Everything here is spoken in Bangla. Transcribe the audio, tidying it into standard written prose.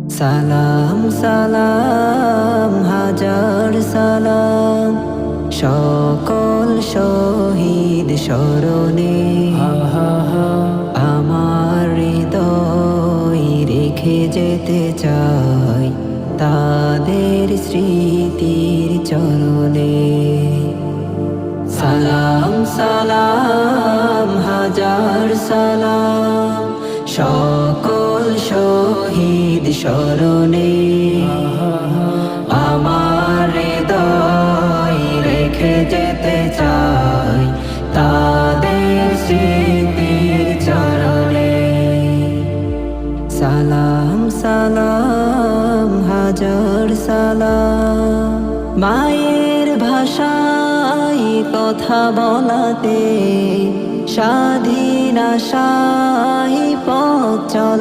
সালাম সালাম হাজার সালাম সকল শহীদ স্মরণে আমার হৃদয় রেখে যেতে চাই তাদের স্মৃতির চরণে। সালাম সালাম হাজার সালাম সকল শহীদ স্মরণে আমার হৃদয় রেখে যেতে চাই তাদের স্মৃতির চরণে। সালাম সালাম হাজার সালাম মায়ের ভাষায় কথা বলাতে স্বাধীন আশায় পথ চলা